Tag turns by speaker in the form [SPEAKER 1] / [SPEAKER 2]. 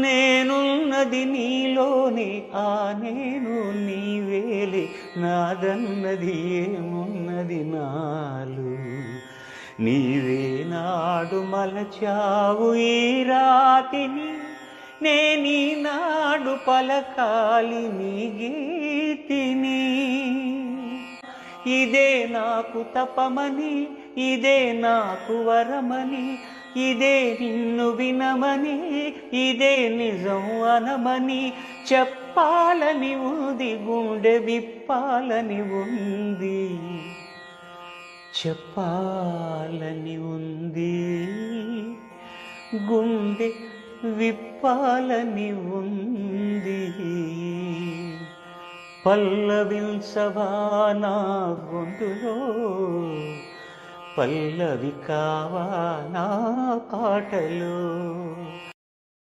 [SPEAKER 1] నేనున్నది నీలోనే, ఆ నేను నీవేలే, నాదన్నది ఏమున్నది నాలో. నీవే నాడు మలచావు ఈ రాతిని, నేనీనాడు పలకాలి నీ గీతిని. ఇదే నాకు తపమని, ఇదే నాకు వరమని, ఇదే నిన్ను వినమని, ఇదే నిజం అనమని చెప్పాలని ఉంది, గుండె విప్పాలని ఉంది, చెప్పాలని ఉంది, గుండె విప్పాలని ఉంది. పల్లవించవా నా గొంతులో, పల్లవి కావా నా పాటలో.